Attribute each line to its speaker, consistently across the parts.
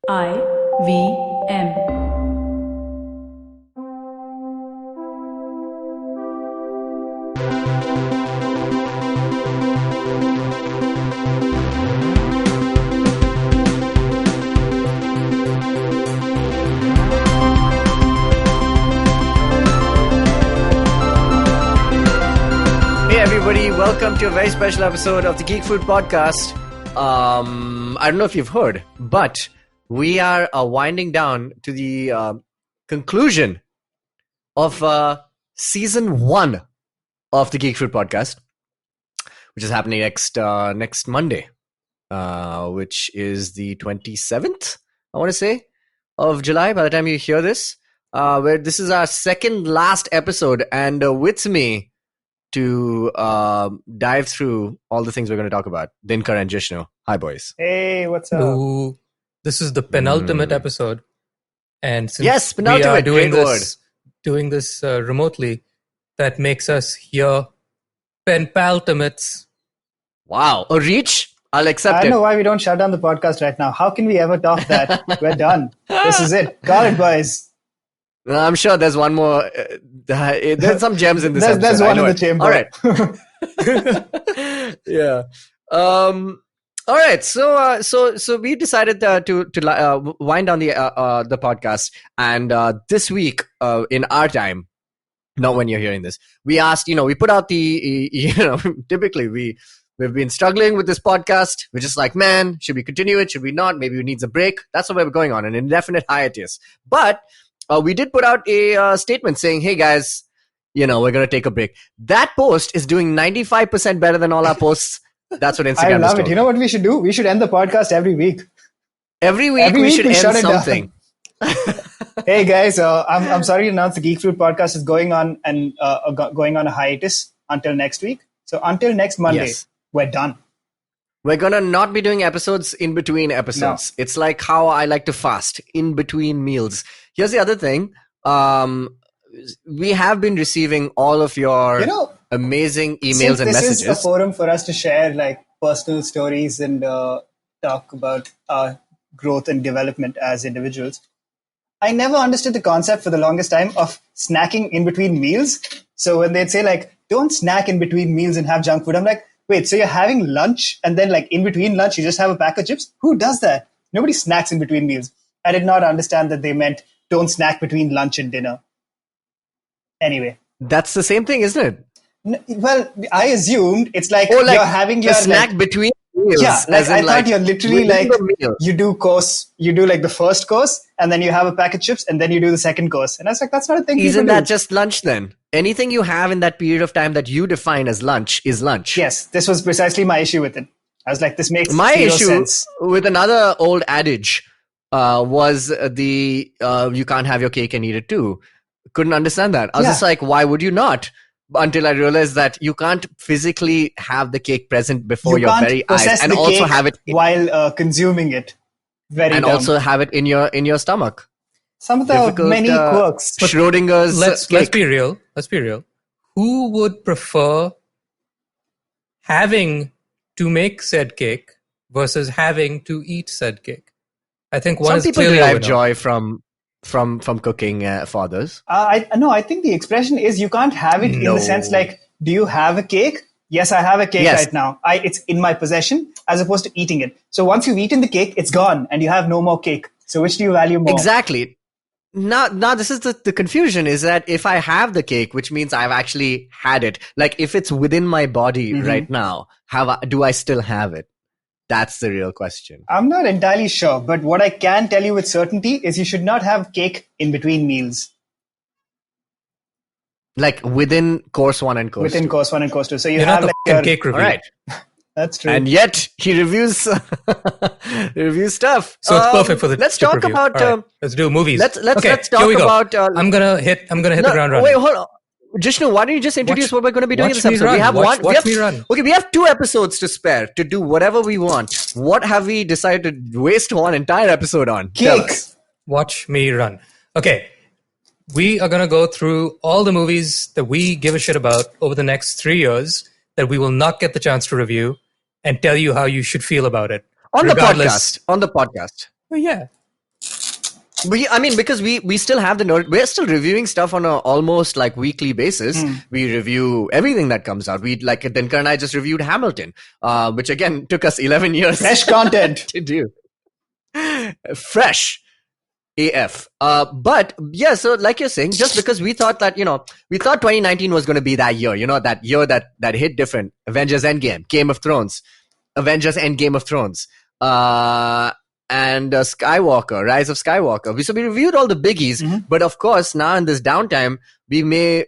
Speaker 1: IVM.
Speaker 2: Hey everybody, welcome to a very special episode of the Geek Fruit podcast. I don't know if you've heard, but we are winding down to the conclusion of season 1 of the Geek Fruit podcast, which is happening next Monday, which is the 27th, I want to say, of July by the time you hear this, where this is our second last episode, and with me to dive through all the things we're going to talk about, Dinkar and Jishnu. Hi, boys.
Speaker 3: Hey, what's up?
Speaker 4: Ooh, this is the penultimate episode, and since
Speaker 2: Yes, penultimate,
Speaker 4: we are
Speaker 2: great
Speaker 4: doing this remotely, that makes us here penultimates.
Speaker 2: Wow. A reach? I'll
Speaker 3: I
Speaker 2: accept
Speaker 3: don't
Speaker 2: it.
Speaker 3: know why we don't shut down the podcast right now. How can we ever top that? We're done. This is it. Got it, boys.
Speaker 2: I'm sure there's one more. There's some gems in this episode.
Speaker 3: There's
Speaker 2: I
Speaker 3: one
Speaker 2: know
Speaker 3: in the
Speaker 2: it.
Speaker 3: chamber.
Speaker 2: All right. Yeah. All right. So we decided to wind down the podcast, and this week in our time, not when you're hearing this, we asked. We put out the. Typically we've been struggling with this podcast. We're just like, man, should we continue it? Should we not? Maybe it needs a break. That's what we're going on, an indefinite hiatus. But we did put out a statement saying, hey guys, we're going to take a break. That post is doing 95% better than all our posts. That's what Instagram
Speaker 3: I
Speaker 2: has
Speaker 3: love
Speaker 2: told
Speaker 3: it. You
Speaker 2: me.
Speaker 3: know what we should do? We should end the podcast every week.
Speaker 2: Every week we should end
Speaker 3: shut it down.
Speaker 2: something.
Speaker 3: Hey guys, I'm sorry to announce the Geek Fruit podcast is going on and going on a hiatus until next week. So until next Monday,
Speaker 2: Yes.
Speaker 3: we're done.
Speaker 2: We're going to not be doing episodes in between episodes.
Speaker 3: No.
Speaker 2: It's like how I like to fast, in between meals. Here's the other thing. We have been receiving all of your amazing emails
Speaker 3: Since
Speaker 2: and
Speaker 3: this
Speaker 2: messages.
Speaker 3: is a forum for us to share like personal stories and talk about our growth and development as individuals. I never understood the concept for the longest time of snacking in between meals. So when they'd say like, don't snack in between meals and have junk food, I'm like, wait, so you're having lunch and then like in between lunch, you just have a pack of chips? Who does that? Nobody snacks in between meals. I did not understand that they meant don't snack between lunch and dinner. Anyway.
Speaker 2: That's the same thing, isn't it?
Speaker 3: Well, I assumed it's like,
Speaker 2: Or like
Speaker 3: you're having
Speaker 2: a
Speaker 3: your
Speaker 2: snack
Speaker 3: like,
Speaker 2: between meals.
Speaker 3: yeah, like
Speaker 2: as in,
Speaker 3: I thought you're literally
Speaker 2: within
Speaker 3: like
Speaker 2: the meal.
Speaker 3: you do like the first course and then you have a pack of chips and then you do the second course. And I was like, that's not a thing.
Speaker 2: Isn't
Speaker 3: people
Speaker 2: that
Speaker 3: do.
Speaker 2: just lunch then? Anything you have in that period of time that you define as lunch is lunch.
Speaker 3: Yes, this was precisely my issue with it. I was like, this makes
Speaker 2: My
Speaker 3: zero
Speaker 2: issue
Speaker 3: sense.
Speaker 2: with another old adage was the you can't have your cake and eat it too. Couldn't understand that. I was
Speaker 3: Yeah.
Speaker 2: just like, why would you not? Until I realized that you can't physically have the cake present before
Speaker 3: You
Speaker 2: your
Speaker 3: can't
Speaker 2: very
Speaker 3: possess
Speaker 2: eyes, and
Speaker 3: the
Speaker 2: also
Speaker 3: cake
Speaker 2: have it
Speaker 3: while consuming it. Very
Speaker 2: and
Speaker 3: dumb.
Speaker 2: also have it in your stomach.
Speaker 3: Some of the
Speaker 2: difficult,
Speaker 3: many quirks.
Speaker 2: Schrodinger's
Speaker 4: Let's
Speaker 2: cake.
Speaker 4: be real. Let's be real. Who would prefer having to make said cake versus having to eat said cake? I think one
Speaker 2: Some
Speaker 4: is
Speaker 2: people
Speaker 4: clearly a
Speaker 2: derive
Speaker 4: winner.
Speaker 2: joy from cooking for others.
Speaker 3: I think the expression is you can't have it in
Speaker 2: No.
Speaker 3: the sense like, do you have a cake? Yes, I have a cake
Speaker 2: Yes.
Speaker 3: right now. It's in my possession as opposed to eating it. So once you've eaten the cake, it's gone and you have no more cake. So which do you value more?
Speaker 2: Exactly. Now this is the confusion is that if I have the cake, which means I've actually had it, like if it's within my body right now, do I still have it? That's the real question.
Speaker 3: I'm not entirely sure, but what I can tell you with certainty is you should not have cake in between meals.
Speaker 2: Like within course 1 and course
Speaker 3: Within
Speaker 2: 2.
Speaker 3: course 1 and course 2. So you
Speaker 4: You're
Speaker 3: have
Speaker 4: not
Speaker 3: like
Speaker 4: the
Speaker 3: your,
Speaker 4: cake review.
Speaker 2: All right.
Speaker 3: That's true.
Speaker 2: And yet he reviews reviews stuff.
Speaker 4: So it's perfect for the
Speaker 2: Let's
Speaker 4: chip
Speaker 2: talk
Speaker 4: review.
Speaker 2: about
Speaker 4: All right, let's do movies.
Speaker 2: let's
Speaker 4: Okay,
Speaker 2: talk
Speaker 4: here we go.
Speaker 2: about
Speaker 4: I'm gonna hit the ground running.
Speaker 2: Wait, hold on. Jishnu, why don't you just introduce what we're going to be doing in
Speaker 4: watch
Speaker 2: this
Speaker 4: me
Speaker 2: episode?
Speaker 4: run.
Speaker 2: We have
Speaker 4: Watch-
Speaker 2: one.
Speaker 4: watch me run.
Speaker 2: Okay, we have 2 episodes to spare to do whatever we want. What have we decided to waste one entire episode on? Tell
Speaker 3: Cake.
Speaker 2: us.
Speaker 4: Watch me run. Okay. We are going to go through all the movies that we give a shit about over the next 3 years that we will not get the chance to review and tell you how you should feel about it.
Speaker 2: On the
Speaker 4: Regardless-
Speaker 2: podcast. On the podcast.
Speaker 4: Well, yeah.
Speaker 2: Because we still have we're still reviewing stuff on a almost like weekly basis. We review everything that comes out. Dinkar and I just reviewed Hamilton, which again took us 11 years.
Speaker 3: Fresh content
Speaker 2: to do. Fresh AF. But yeah, so like you're saying, just because we thought that, we thought 2019 was going to be that year, that year that hit different. Avengers Endgame, Game of Thrones, Avengers End Game of Thrones, and Skywalker, Rise of Skywalker. So we reviewed all the biggies, but of course now in this downtime, we may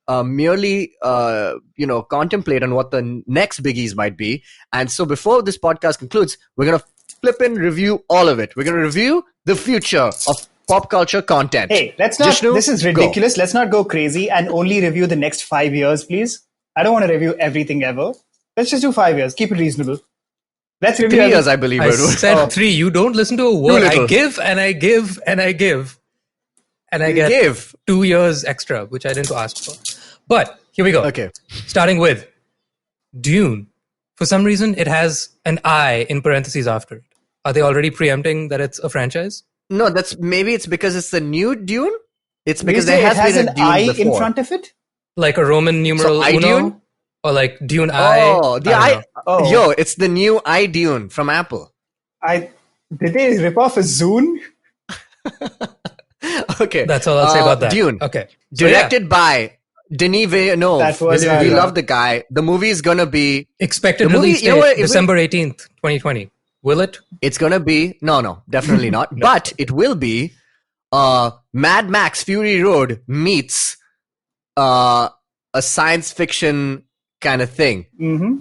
Speaker 2: merely, contemplate on what the next biggies might be. And so before this podcast concludes, we're going to flip and review all of it. We're going to review the future of pop culture content.
Speaker 3: Hey, let's not.
Speaker 2: Jishnu,
Speaker 3: this is ridiculous. Let's not go crazy and only review the next 5 years, please. I don't want to review everything ever. Let's just do 5 years. Keep it reasonable. Let's review
Speaker 2: 3 years, I believe.
Speaker 4: I said 3. You don't listen to a word. I give and I give and I give. And I get 2 years extra, which I didn't ask for. But here we go.
Speaker 2: Okay.
Speaker 4: Starting with Dune. For some reason, it has an I in parentheses after it. Are they already preempting that it's a franchise?
Speaker 2: No, maybe it's because it's the new Dune. It's because
Speaker 3: it
Speaker 2: has been
Speaker 3: an
Speaker 2: a Dune
Speaker 3: I
Speaker 2: before.
Speaker 3: in front of it?
Speaker 4: Like a Roman numeral
Speaker 2: I
Speaker 4: uno?
Speaker 2: Dune?
Speaker 4: Or like Dune I?
Speaker 2: Oh, the
Speaker 4: I.
Speaker 3: Oh.
Speaker 2: Yo, it's the new I Dune from Apple.
Speaker 3: Did they rip off a Zune?
Speaker 2: Okay.
Speaker 4: That's all I'll say about that.
Speaker 2: Dune.
Speaker 4: Okay.
Speaker 2: Directed by Denis Villeneuve.
Speaker 3: That was
Speaker 2: we love the guy. The movie is going to be...
Speaker 4: Expected release date, December 18th, 2020. Will it?
Speaker 2: It's going to be... No, definitely not. No. But it will be Mad Max Fury Road meets a science fiction kind of thing.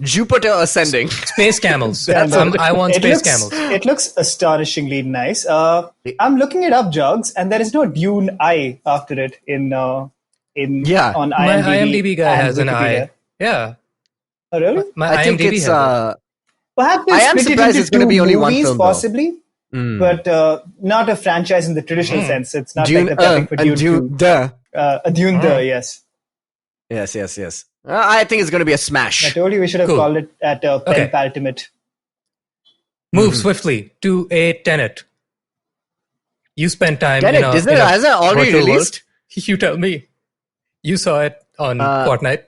Speaker 2: Jupiter Ascending.
Speaker 4: Space camels. I want space camels.
Speaker 3: It looks astonishingly nice. I'm looking it up, Jogs, and there is no Dune I after it on IMDb.
Speaker 4: My IMDb guy has an I. Yeah.
Speaker 3: Oh, really?
Speaker 2: I think it's...
Speaker 3: Perhaps
Speaker 2: I am surprised it's going to be only one film,
Speaker 3: possibly, but not a franchise in the traditional sense. It's not Dune, like the prepping for Dune 2. A Dune yes.
Speaker 2: Yes. I think it's going to be a smash.
Speaker 3: I told you we should have called it at penultimate.
Speaker 4: Move swiftly to a Tenet. You spent time
Speaker 2: Tenet,
Speaker 4: has it
Speaker 2: already released?
Speaker 4: You tell me. You saw it on Fortnite.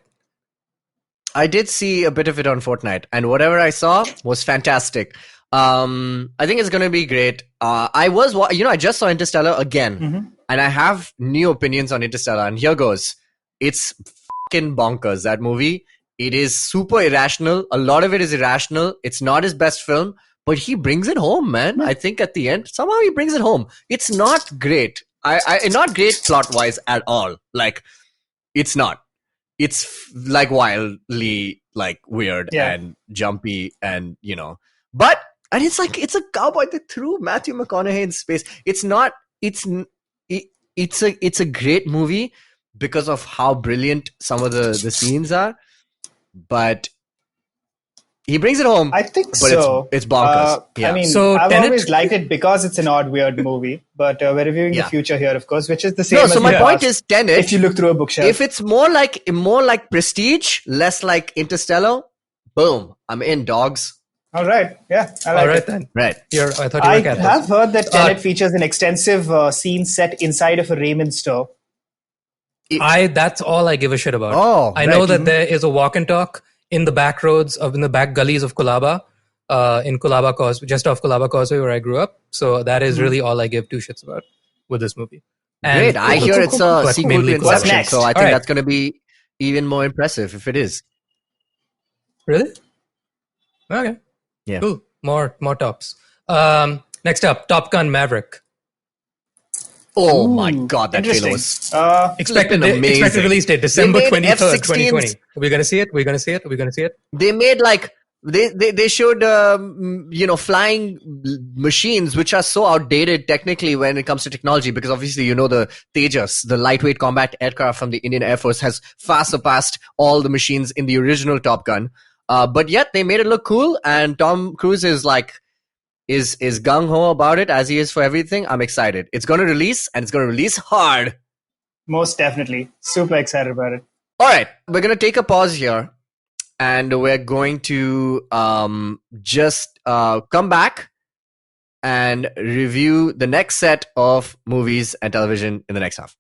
Speaker 2: I did see a bit of it on Fortnite, and whatever I saw was fantastic. I think it's going to be great. I just saw Interstellar again, and I have new opinions on Interstellar, and here goes. It's fucking bonkers, that movie. It is super irrational. A lot of it is irrational. It's not his best film, but he brings it home, man. I think at the end, somehow he brings it home. It's not great. Not great plot-wise at all. Like, it's not. It's like wildly like weird and jumpy and but it's like it's a cowboy that threw Matthew McConaughey in space. It's not. It's a great movie because of how brilliant some of the scenes are, but he brings it home.
Speaker 3: I think
Speaker 2: but
Speaker 3: so.
Speaker 2: It's bonkers.
Speaker 3: I mean, I've always liked it because it's an odd, weird movie. But we're reviewing the future here, of course, which is the same.
Speaker 2: No, so my point is Tenet.
Speaker 3: If you look through a bookshelf,
Speaker 2: if it's more like Prestige, less like Interstellar, boom, I'm in, dogs.
Speaker 3: All right, yeah, I like it.
Speaker 4: Then.
Speaker 2: Right.
Speaker 3: I have heard that Tenet features an extensive scene set inside of a Raymond store.
Speaker 4: That's all I give a shit about.
Speaker 2: Oh,
Speaker 4: I know that there is a walk and talk in the back roads in the back gullies of Colaba, in Colaba Causeway, just off Colaba Causeway where I grew up. So that is really all I give two shits about with this movie.
Speaker 2: And I hear it's a sequel to Inception, so I think that's going to be even more impressive if it is.
Speaker 4: Really? Okay.
Speaker 2: Yeah.
Speaker 4: Cool. More tops. Next up, Top Gun Maverick.
Speaker 2: Oh my god, that trailer was
Speaker 4: expected release date December 23rd, 2020. Are we going to see it?
Speaker 2: They made like they showed flying machines which are so outdated technically when it comes to technology, because obviously the Tejas, the lightweight combat aircraft from the Indian Air Force, has far surpassed all the machines in the original Top Gun. But yet they made it look cool, and Tom Cruise is gung-ho about it, as he is for everything. I'm excited. It's going to release, and it's going to release hard.
Speaker 3: Most definitely. Super excited about it.
Speaker 2: All right. We're going to take a pause here, and we're going to just come back and review the next set of movies and television in the next half.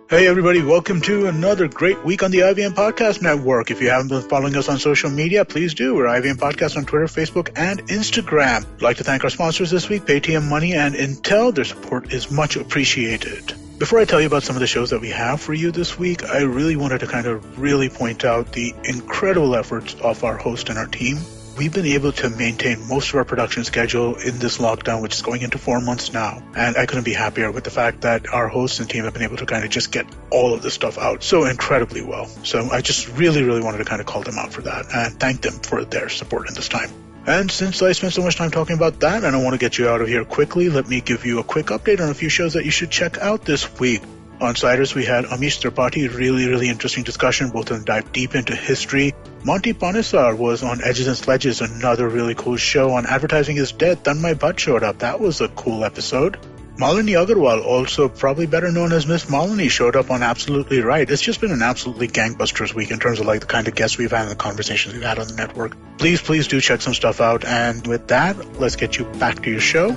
Speaker 1: Hey everybody, welcome to another great week on the IVM Podcast Network. If you haven't been following us on social media, please do. We're IVM Podcast on Twitter, Facebook, and Instagram. I'd like to thank our sponsors this week, Paytm Money and Intel. Their support is much appreciated. Before I tell you about some of the shows that we have for you this week, I really wanted to kind of really point out the incredible efforts of our host and our team. We've been able to maintain most of our production schedule in this lockdown, which is going into 4 months now. And I couldn't be happier with the fact that our hosts and team have been able to kind of just get all of this stuff out so incredibly well. So I just really wanted to kind of call them out for that and thank them for their support in this time. And since I spent so much time talking about that, and I want to get you out of here quickly, let me give you a quick update on a few shows that you should check out this week. On Siders, we had Amish Tripathi, really interesting discussion, both of them dive deep into history. Monty Panesar was on Edges and Sledges, another really cool show. On Advertising is Dead, Then My Butt showed up. That was a cool episode. Malini Agarwal, also probably better known as Miss Malini, showed up on Absolutely Right. It's just been an absolutely gangbusters week in terms of like the kind of guests we've had and the conversations we've had on the network. Please do check some stuff out. And with that, let's get you back to your show.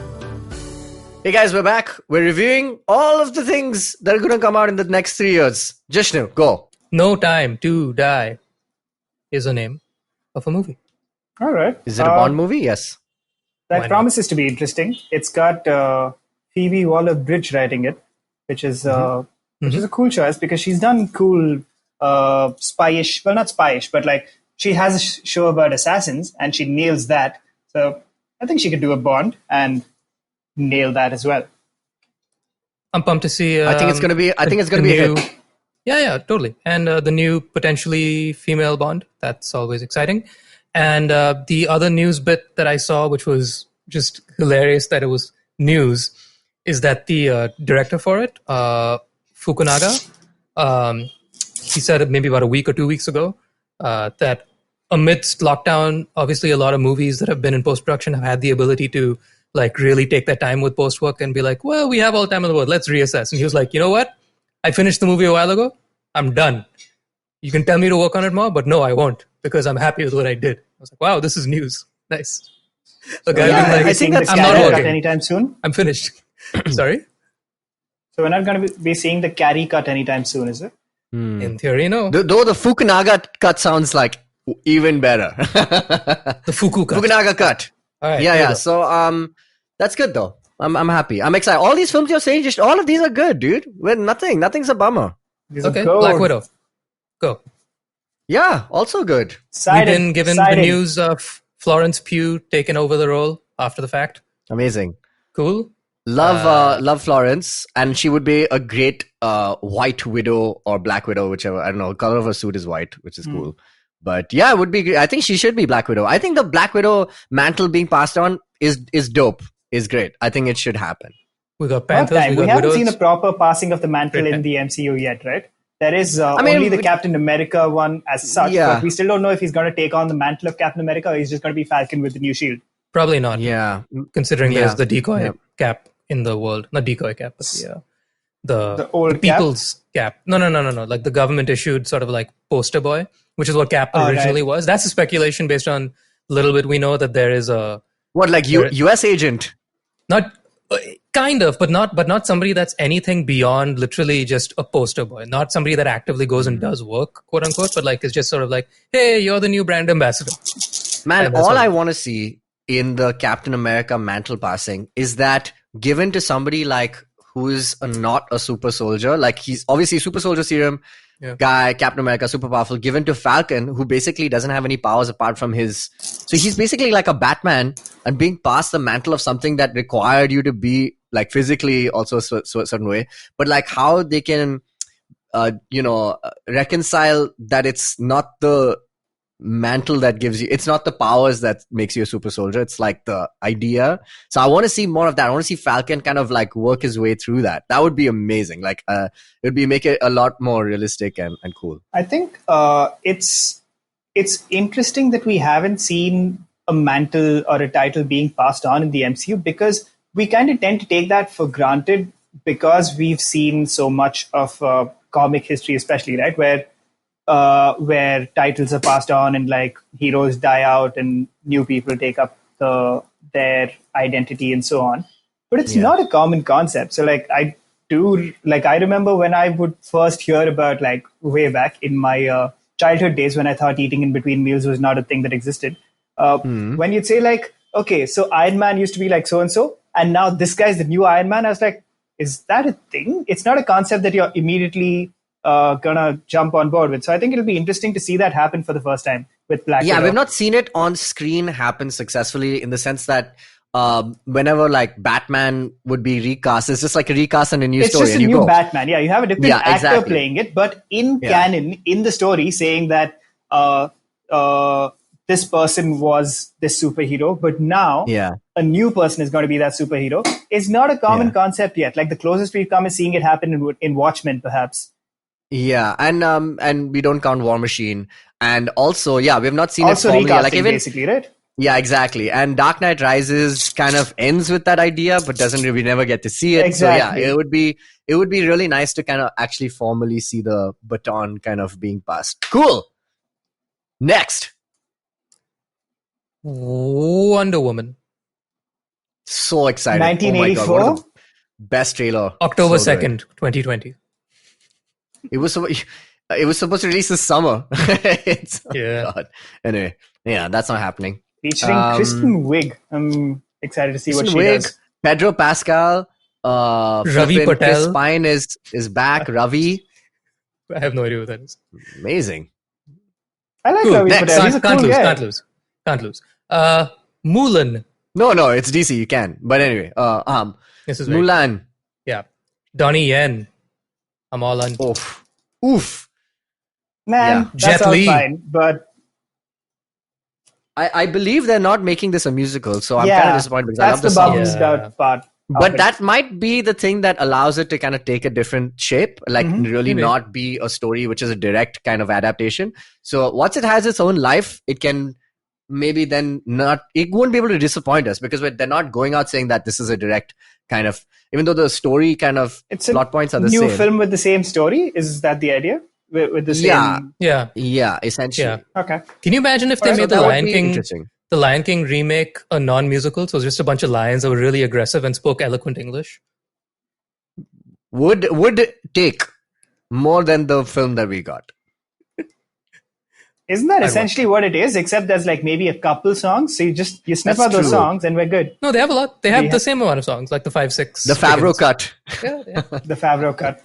Speaker 2: Hey guys, we're back. We're reviewing all of the things that are going to come out in the next 3 years. Jishnu, go.
Speaker 4: No Time to Die is the name of a movie.
Speaker 3: All right.
Speaker 2: Is it a Bond movie? Yes.
Speaker 3: That promises to be interesting. It's got Phoebe Waller-Bridge writing it, which is a cool choice because she's done cool spyish, well, not spyish, but like she has a show about assassins and she nails that. So I think she could do a Bond and nail that as well.
Speaker 4: I'm pumped to see.
Speaker 2: I think it's going to be. I think it's going to be a hit.
Speaker 4: Yeah, totally. And the new potentially female Bond. That's always exciting. And the other news bit that I saw, which was just hilarious that it was news, is that the director for it, Fukunaga, he said maybe about a week or 2 weeks ago that amidst lockdown, obviously a lot of movies that have been in post-production have had the ability to like really take their time with post-work and be like, well, we have all the time in the world, let's reassess. And he was like, you know what? I finished the movie a while ago. I'm done. You can tell me to work on it more, but no, I won't because I'm happy with what I did. I was like, wow, this is news. Nice.
Speaker 3: Okay, I think that's
Speaker 4: I'm not working
Speaker 3: anytime soon.
Speaker 4: I'm finished. Sorry?
Speaker 3: So we're not going to be seeing the Carrie cut anytime soon, is it?
Speaker 4: In theory, no.
Speaker 2: Though the Fukunaga cut sounds like even better.
Speaker 4: The Fuku cut.
Speaker 2: Fukunaga cut.
Speaker 4: All right,
Speaker 2: Yeah. So that's good though. I'm happy. I'm excited. All these films you're saying, just all of these are good, dude. Nothing's a bummer.
Speaker 4: Okay, Black Widow. Go.
Speaker 2: Yeah, also good.
Speaker 4: We've been given the news of Florence Pugh taking over the role after the fact.
Speaker 2: Amazing.
Speaker 4: Cool.
Speaker 2: Love Florence, and she would be a great White Widow or Black Widow, whichever. I don't know. The color of her suit is white, which is cool. But yeah, it would be great. I think she should be Black Widow. I think the Black Widow mantle being passed on is dope. Is great. I think it should happen.
Speaker 4: We got Panthers.
Speaker 3: We haven't seen a proper passing of the mantle in the MCU yet, right? There is only the Captain America one as such, but we still don't know if he's going to take on the mantle of Captain America or he's just going to be Falcon with the new shield.
Speaker 4: Probably not.
Speaker 2: Yeah.
Speaker 4: Considering there's the decoy cap in the world. Not decoy cap, but the
Speaker 3: old
Speaker 4: people's cap. No. Like the government issued sort of like poster boy, which is what Cap originally was. That's a speculation based on a little bit. We know that there is a...
Speaker 2: What, like U.S. agent?
Speaker 4: Not... kind of, but not somebody that's anything beyond literally just a poster boy. Not somebody that actively goes and does work, quote unquote, but like it's just sort of like, hey, you're the new brand ambassador.
Speaker 2: Man, all I want to see in the Captain America mantle passing is that given to somebody like who is not a super soldier, like he's obviously super soldier serum guy, Captain America, super powerful, given to Falcon, who basically doesn't have any powers apart from his. So he's basically like a Batman and being passed the mantle of something that required you to be like physically also a certain way, but like how they can, reconcile that it's not the mantle that gives you, it's not the powers that makes you a super soldier, it's like the idea. So I want to see more of that. I want to see Falcon kind of like work his way through that. That would be amazing. Like it would be make it a lot more realistic and cool.
Speaker 3: I think it's interesting that we haven't seen a mantle or a title being passed on in the MCU because we kind of tend to take that for granted because we've seen so much of comic history, especially, right, where titles are passed on and like heroes die out and new people take up the their identity and so on. But it's not a common concept. So I remember when I would first hear about way back in my childhood days when I thought eating in between meals was not a thing that existed. When you'd say okay, so Iron Man used to be like so-and-so, and now this guy's the new Iron Man, I was like, is that a thing? It's not a concept that you're immediately gonna jump on board with. So I think it'll be interesting to see that happen for the first time with Black Widow.
Speaker 2: Yeah, we've not seen it on screen happen successfully in the sense that whenever Batman would be recast, it's just like a recast and a new story.
Speaker 3: It's just a new Batman. Yeah, you have a different actor playing it, but in canon, in the story, saying that this person was this superhero, but now a new person is going to be that superhero is not a common concept yet. The closest we've come is seeing it happen in Watchmen, perhaps.
Speaker 2: Yeah, and we don't count War Machine, and also we have not seen
Speaker 3: also
Speaker 2: it formally.
Speaker 3: Recasting, basically, right?
Speaker 2: Yeah, exactly. And Dark Knight Rises kind of ends with that idea, but we never get to see it.
Speaker 3: Exactly.
Speaker 2: So it would be really nice to kind of actually formally see the baton kind of being passed. Cool. Next.
Speaker 4: Wonder Woman.
Speaker 2: So excited.
Speaker 3: 1984?
Speaker 2: Oh my God, best trailer.
Speaker 4: October 2nd, 2020.
Speaker 2: It was supposed to release this summer. God. Anyway, that's not happening.
Speaker 3: Featuring Kristen Wiig. I'm excited to see what she does.
Speaker 2: Pedro Pascal.
Speaker 4: Ravi Patel.
Speaker 2: Chris Pine is back. Ravi.
Speaker 4: I have no idea who that is.
Speaker 2: Amazing.
Speaker 3: I like Ravi Patel. He's a cool guy.
Speaker 4: Can't lose. Mulan.
Speaker 2: No, it's DC. You can. But anyway,
Speaker 4: this is
Speaker 2: Mulan.
Speaker 4: Yeah. Donnie Yen. I'm all on.
Speaker 2: Oof.
Speaker 3: Man, that's all fine. But
Speaker 2: I believe they're not making this a musical, so I'm kind of disappointed because I love the
Speaker 3: song.
Speaker 2: That's
Speaker 3: the bummed-out part.
Speaker 2: But that might be the thing that allows it to kind of take a different shape, really not be a story which is a direct kind of adaptation. So once it has its own life, it can maybe then it won't be able to disappoint us because they're not going out saying that this is a direct kind of, even though the story kind of plot points are the same.
Speaker 3: New film with the same story? Is that the idea? With the same...
Speaker 2: Yeah, essentially.
Speaker 3: Yeah. Okay.
Speaker 4: Can you imagine if they made the Lion King remake a non-musical? So it's just a bunch of lions that were really aggressive and spoke eloquent English?
Speaker 2: Would take more than the film that we got.
Speaker 3: Isn't that essentially what it is? Except there's maybe a couple songs, so you sniff out those songs and we're good.
Speaker 4: No, they have a lot. They have the same amount of songs, like the 5-6.
Speaker 2: The Favreau cut.
Speaker 4: Yeah.
Speaker 3: The Favreau cut.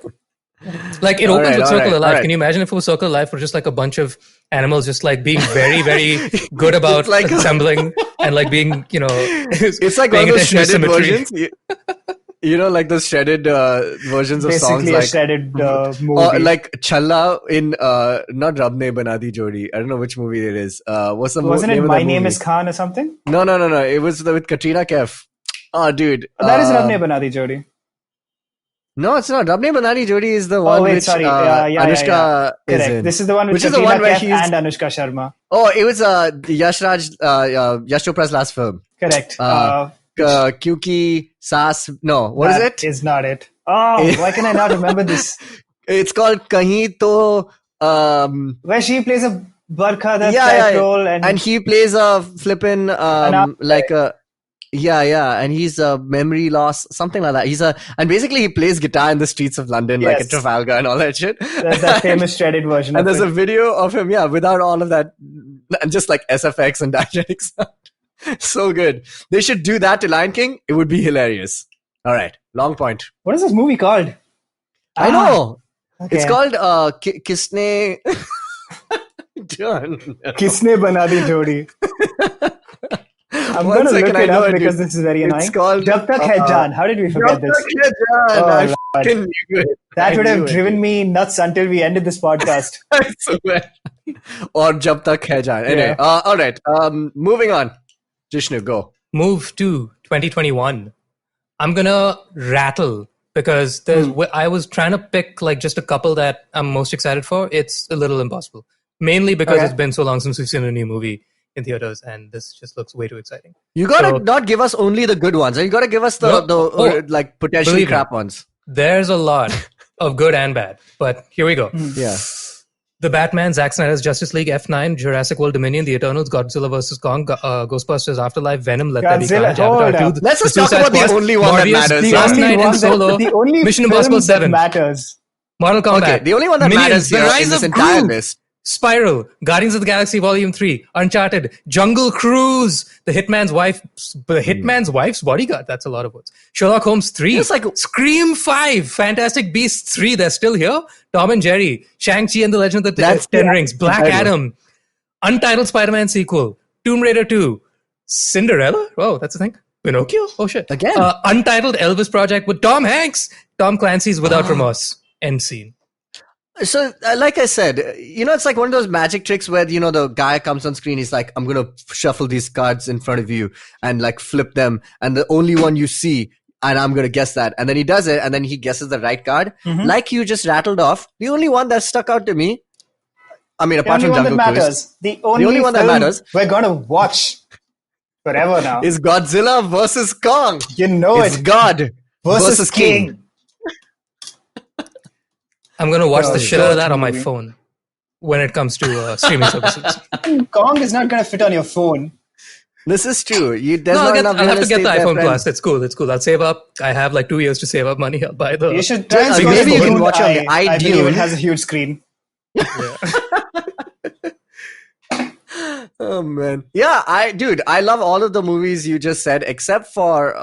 Speaker 4: It opens with Circle of Life. Right. Can you imagine if it was Circle of Life or just a bunch of animals just being very, very good about assembling and being,
Speaker 2: it's like one of those shredded versions. Those shredded versions of songs.
Speaker 3: Basically a shredded movie.
Speaker 2: Or Challa in not Rab Ne Bana Di Jodi. I don't know which movie it is. What's the
Speaker 3: Wasn't
Speaker 2: name
Speaker 3: it
Speaker 2: of
Speaker 3: My Name is Khan or something?
Speaker 2: No. It was with Katrina Kaif. Oh, dude.
Speaker 3: That is Rab Ne Bana Di Jodi.
Speaker 2: No, it's not. Rab Ne Bana Di Jodi is the one which Anushka is in.
Speaker 3: This is the one with Katrina Kaif and Anushka Sharma.
Speaker 2: Oh, it was Yash Chopra's last film.
Speaker 3: Correct.
Speaker 2: Kyuki Saas. No, what is it?
Speaker 3: That is not it. Oh, why can I not remember this?
Speaker 2: It's called Kahin To.
Speaker 3: Where she plays a Barkha that role, and
Speaker 2: he plays a flippin' and he's a memory loss, something like that. And basically he plays guitar in the streets of London, at Trafalgar and all that shit.
Speaker 3: That famous shredded version.
Speaker 2: And there's a video of him, without all of that, and just SFX and dynamic sound. So good. They should do that to Lion King. It would be hilarious. All right, long point.
Speaker 3: What is this movie called?
Speaker 2: I know. Okay. It's called Kisne.
Speaker 3: Kisne Bana Di Jodi. I'm going to look it up because this is very annoying.
Speaker 2: It's called
Speaker 3: Jab Tak Hai Jaan. How did we forget this?
Speaker 2: I fucking knew it.
Speaker 3: That would have driven me nuts until we ended this podcast.
Speaker 2: Or Jab Tak Hai Jaan. Anyway, all right. Moving on. Jishnu, go.
Speaker 4: Move to 2021. I'm going to rattle because I was trying to pick just a couple that I'm most excited for. It's a little impossible. Mainly because it's been so long since we've seen a new movie in theaters, and this just looks way too exciting.
Speaker 2: You gotta not give us only the good ones. You gotta give us the potentially crap ones.
Speaker 4: There's a lot of good and bad, but here we go.
Speaker 2: Yeah.
Speaker 4: The Batman, Zack Snyder's Justice League, F9, Jurassic World Dominion, The Eternals, Godzilla vs. Kong, Ghostbusters Afterlife, Venom, Let There Be Carnage, Avatar 2,
Speaker 2: Let's just
Speaker 4: The
Speaker 2: talk
Speaker 4: Suicide
Speaker 2: about the
Speaker 4: Squad,
Speaker 2: only one that
Speaker 4: Morbius,
Speaker 2: matters.
Speaker 4: Last Night in Solo,
Speaker 3: the only
Speaker 4: Mission Impossible 7,
Speaker 3: matters.
Speaker 4: Mortal Kombat.
Speaker 2: Okay, the only one that
Speaker 4: Minions,
Speaker 2: matters
Speaker 4: The
Speaker 2: here
Speaker 4: Rise
Speaker 2: in this
Speaker 4: of
Speaker 2: entire
Speaker 4: Gru,
Speaker 2: list.
Speaker 4: Spiral, Guardians of the Galaxy Volume 3, Uncharted, Jungle Cruise, The Hitman's Wife's Bodyguard. That's a lot of words. Sherlock Holmes 3,
Speaker 2: It's like-
Speaker 4: Scream 5, Fantastic Beasts 3, they're still here. Tom and Jerry, Shang-Chi and the Legend of the
Speaker 2: That's
Speaker 4: Ten
Speaker 2: the
Speaker 4: Rings, Black
Speaker 2: title.
Speaker 4: Adam, Untitled Spider-Man sequel, Tomb Raider 2, Cinderella? Oh, that's a thing. Pinocchio? Oh shit.
Speaker 2: Again.
Speaker 4: Untitled Elvis Project with Tom Hanks, Tom Clancy's Without Remorse. End scene.
Speaker 2: So, like I said, it's like one of those magic tricks where, the guy comes on screen, he's like, I'm going to shuffle these cards in front of you and like flip them. And the only one you see, and I'm going to guess that. And then he does it, and then he guesses the right card.
Speaker 3: Mm-hmm.
Speaker 2: Like you just rattled off, the only one that stuck out to me, I mean,
Speaker 3: The
Speaker 2: apart
Speaker 3: only
Speaker 2: from
Speaker 3: one that
Speaker 2: Jungle Cruise,
Speaker 3: matters. The only
Speaker 2: one that
Speaker 3: film
Speaker 2: matters
Speaker 3: we're going to watch forever now.
Speaker 2: is Godzilla versus Kong.
Speaker 3: You know
Speaker 2: It's
Speaker 3: it.
Speaker 2: God versus King.
Speaker 4: I'm going to watch the shit out of that on my
Speaker 3: movie.
Speaker 4: phone when it comes to streaming services.
Speaker 3: Kong is not going to fit on your phone.
Speaker 2: This is true. There's
Speaker 4: No,
Speaker 2: not enough
Speaker 4: I'll have to
Speaker 2: real
Speaker 4: get the
Speaker 2: estate there,
Speaker 4: iPhone
Speaker 2: friend.
Speaker 4: Plus. It's cool. I'll save up. I have like 2 years to save up money. I'll buy the...
Speaker 3: You should try and see
Speaker 2: maybe
Speaker 3: the
Speaker 2: you can
Speaker 3: Dune
Speaker 2: watch on the
Speaker 3: I believe
Speaker 2: iDune.
Speaker 3: it has a huge screen.
Speaker 2: Oh man. Yeah, I love all of the movies you just said except for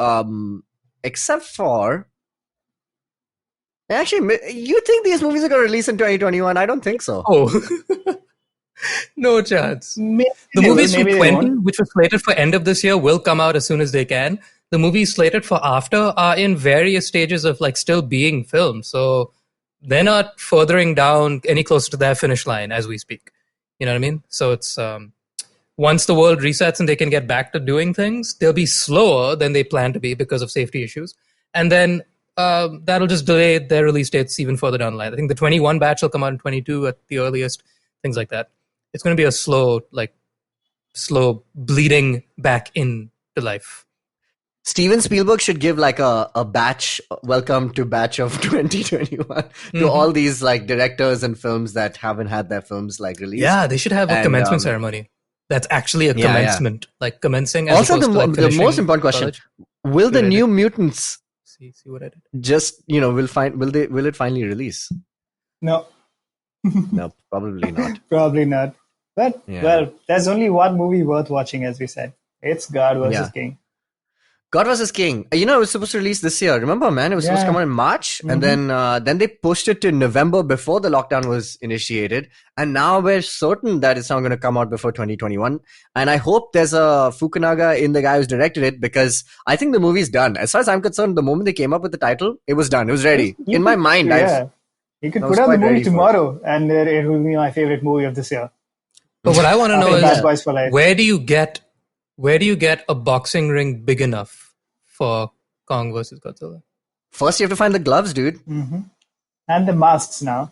Speaker 2: actually, you think these movies are going to release in 2021? I don't think so.
Speaker 4: Oh. No chance.
Speaker 3: Maybe
Speaker 4: The
Speaker 3: they will,
Speaker 4: movies from
Speaker 3: maybe they
Speaker 4: 20,
Speaker 3: won't.
Speaker 4: which were slated for end of this year, will come out as soon as they can. The movies slated for after are in various stages of like still being filmed. So they're not furthering down any closer to their finish line as we speak. You know what I mean? So it's once the world resets and they can get back to doing things, they'll be slower than they plan to be because of safety issues. And then that'll just delay their release dates even further down the line. I think the 21 batch will come out in 22 at the earliest, things like that. It's going to be a slow bleeding back into life.
Speaker 2: Steven Spielberg should give like a batch, welcome to batch of 2021 to all these like directors and films that haven't had their films like released.
Speaker 4: Yeah, they should have a
Speaker 2: And,
Speaker 4: commencement ceremony. That's actually a
Speaker 2: yeah.
Speaker 4: commencement, like commencing. As
Speaker 2: Also,
Speaker 4: opposed to, like,
Speaker 2: the
Speaker 4: finishing
Speaker 2: most important question:
Speaker 4: college.
Speaker 2: will the
Speaker 4: What I
Speaker 2: New
Speaker 4: did.
Speaker 2: Mutants
Speaker 4: See what I did.
Speaker 2: just will it finally release?
Speaker 3: No,
Speaker 2: No, probably not.
Speaker 3: probably not. But,
Speaker 2: Yeah.
Speaker 3: well, there's only one movie worth watching, as we said. It's God versus
Speaker 2: Yeah.
Speaker 3: King.
Speaker 2: God vs. King. It was supposed to release this year. Remember, man? It was supposed to
Speaker 3: Yeah.
Speaker 2: come out in March, and then they pushed it to November before the lockdown was initiated. And now we're certain that it's not going to come out before 2021. And I hope there's a Fukunaga in the guy who's directed it, because I think the movie's done. As far as I'm concerned, the moment they came up with the title, it was done. It was ready. In my mind,
Speaker 3: You could
Speaker 2: I
Speaker 3: put
Speaker 2: was
Speaker 3: out the
Speaker 2: quite
Speaker 3: movie
Speaker 2: ready for it.
Speaker 3: tomorrow, and it will be my favorite movie of this year.
Speaker 4: But what I want to know
Speaker 3: After
Speaker 4: is
Speaker 3: Bad Boys for Life.
Speaker 4: where do you get a boxing ring big enough for Kong versus Godzilla?
Speaker 2: first you have to find the gloves, dude.
Speaker 3: And the masks now.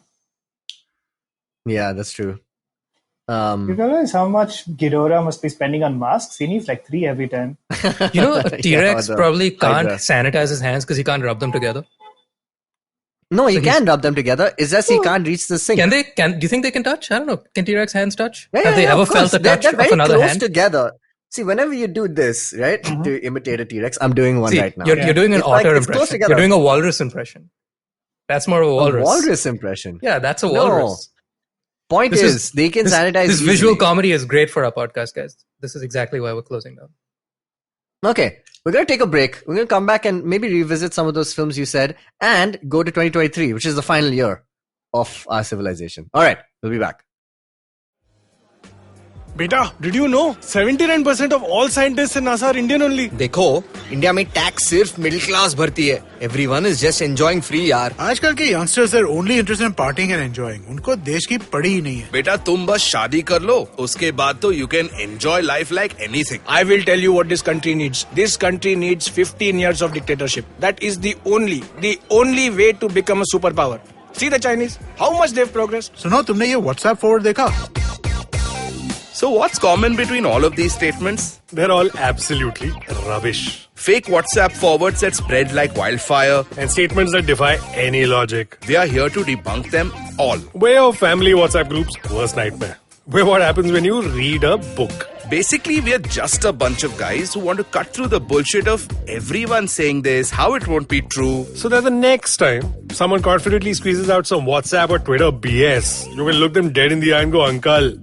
Speaker 2: Yeah, that's true.
Speaker 3: You realize how much Ghidorah must be spending on masks? He needs like 3 every time.
Speaker 4: You know, a T-Rex
Speaker 2: the
Speaker 4: probably can't
Speaker 2: Hydra.
Speaker 4: sanitize his hands because he can't rub them together.
Speaker 2: No, he
Speaker 4: So
Speaker 2: can rub them together. It's just he can't reach the sink.
Speaker 4: Do you think they can touch? I don't know. Can T-Rex hands touch?
Speaker 2: Yeah,
Speaker 4: Have
Speaker 2: yeah,
Speaker 4: they
Speaker 2: yeah,
Speaker 4: ever
Speaker 2: of
Speaker 4: felt
Speaker 2: course.
Speaker 4: the touch
Speaker 2: They're
Speaker 4: of
Speaker 2: very
Speaker 4: another
Speaker 2: close
Speaker 4: hand?
Speaker 2: together. See, whenever you do this, right, to imitate a T-Rex, I'm doing one
Speaker 4: See,
Speaker 2: right now.
Speaker 4: you're doing an
Speaker 2: It's like
Speaker 4: otter
Speaker 2: it's close
Speaker 4: impression.
Speaker 2: together.
Speaker 4: You're doing a walrus impression. That's more of a walrus.
Speaker 2: walrus impression.
Speaker 4: Yeah, that's a
Speaker 2: No.
Speaker 4: walrus.
Speaker 2: Point
Speaker 4: This
Speaker 2: is, they can sanitize
Speaker 4: This visual
Speaker 2: easily.
Speaker 4: comedy is great for our podcast, guys. This is exactly why we're closing down.
Speaker 2: Okay, we're going to take a break. We're going to come back and maybe revisit some of those films you said and go to 2023, which is the final year of our civilization. All right, we'll be back.
Speaker 5: Beta, did you know 79% of all scientists in NASA are Indian only?
Speaker 6: देखो India में tax सिर्फ middle class भरती है everyone is just enjoying free यार
Speaker 1: आजकल के youngsters are only interested in partying and enjoying. उनको देश की पड़ी ही नहीं है.
Speaker 7: बेटा तुम बस शादी कर लो उसके बाद तो you can enjoy life like anything.
Speaker 5: I will tell you what this country needs. This country needs 15 years of dictatorship. That is the only way to become a superpower. See the Chinese, how much they've progressed.
Speaker 1: सुनो, तुमने ये WhatsApp forward देखा?
Speaker 7: So what's common between all of these statements?
Speaker 8: They're all absolutely rubbish.
Speaker 7: Fake WhatsApp forwards that spread like wildfire.
Speaker 8: And statements that defy any logic.
Speaker 7: We are here to debunk them all.
Speaker 8: We're your family WhatsApp group's worst nightmare. We're what happens when you read a book.
Speaker 7: Basically, we're just a bunch of guys who want to cut through the bullshit of everyone saying this, how it won't be true.
Speaker 8: So that the next time someone confidently squeezes out some WhatsApp or Twitter BS, you can look them dead in the eye and go, Uncle,